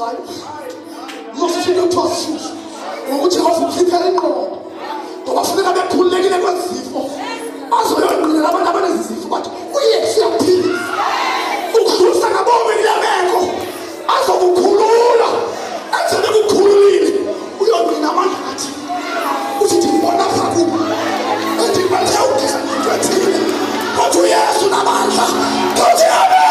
zayo uzofika uthwasisa ukuthi awufikela ingqondo ngoba funeka bekhululekile kwezifo azoyonqinela abantu abanezifo bathi uyesu uyaphilisa ukudlulisa ngabomi kuyabekho azokukhulula enzele kukhululile uyonqina amandla athi uthi ndibona fakuba ethi bathe ugeza into ethile kodwa uyesu namandla uthi amen.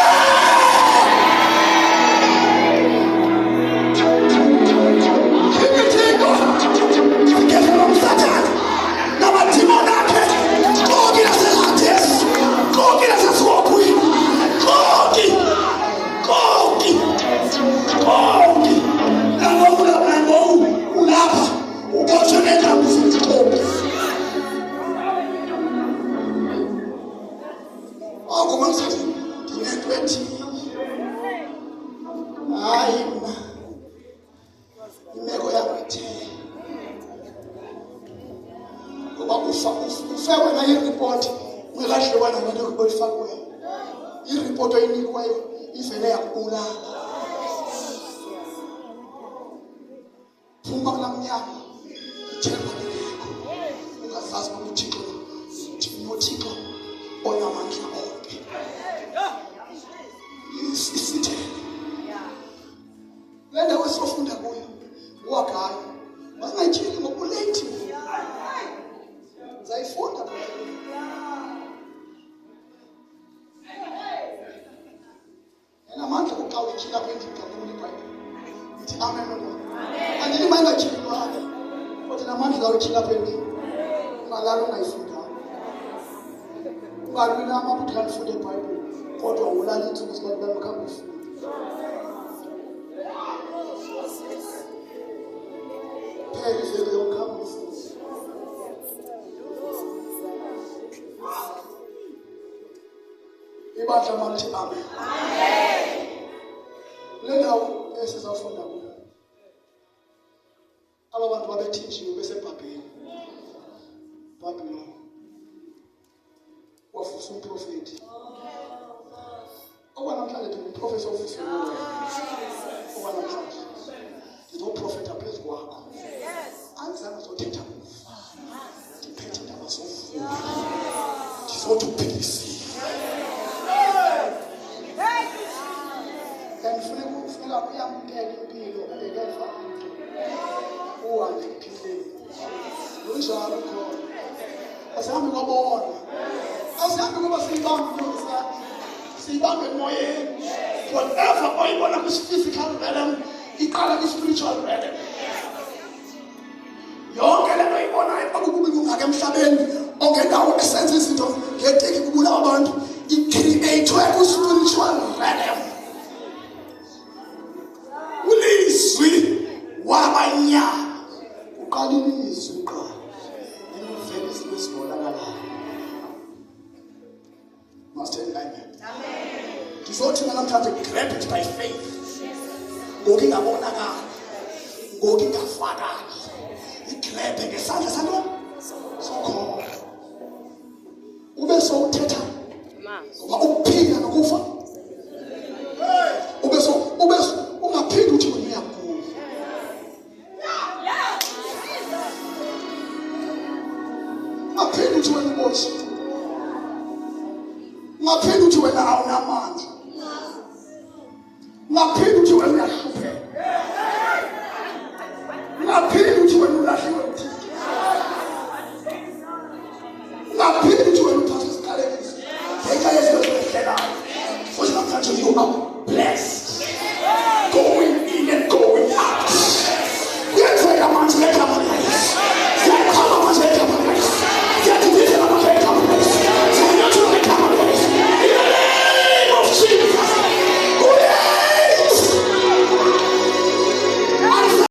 Iripoti oyinikiweyo ivele yakubulala. Phuma kula mnyama ithemba lingekho. Ungazazi ukuthi uThixo onamandla onke. Isithele. Le ndawo esifunda kuyo uwagayo. Masingayitsheli ngokulethi. Zayifunda phela. Amandla ukawuchila kwendika kule Bible. Ithi amen lo. Andini manga chilwa. Kodwa namandla ukawuchila kwendika. Malalo ngayifunda. Ungalwina amaphutha alifunde iBhayibheli. Kodwa ulala insuku sibalula mkhamba ufunda. Phela izelo yomkhamba ufunda. Ibandla malithi amen. Amen. Le ndawo esizafunda kuyo. Aba bantu babethinjiwe beseBhabheli. Babylon. Wafusa umprofeti. Okwanamhlanje umprofeti ofisiwe. Okwanamhlanje. Ngizoprofeta phezu kwakho. Anzana zothetha kufa. Ngiphethe indaba sofuzo. Ndizokuphilisa. Ngifuna ukuyamkela impilo engekeva uhambe kuphileni unjalo khona asihambe kwabona asihambe kuba siyibambe emoyeni whatever oyibona kwi-physical realm iqala kwi-spiritual realm yonke lento oyibonayo akukubi kungaka emhlabeni ongendawo esenza izinto ngedeki kubulawa abantu i-created kwi-spiritual realm. Ulizwi wabanya uqala ilizwi uqala elivela isibonakalayo. Must say amen. Ngizothi namhlanje grab it by faith. Ngokungabonakala ngokungafakali igrebe ngesandla sakho sokho ube sowuthetha ngoba ukuphila nokufa ube ungaphindi uthi wena uyagula. Ungaphindi uthi wena uboshi. Ungaphindi uthi wena awunamandla. Ungaphindi uthi wena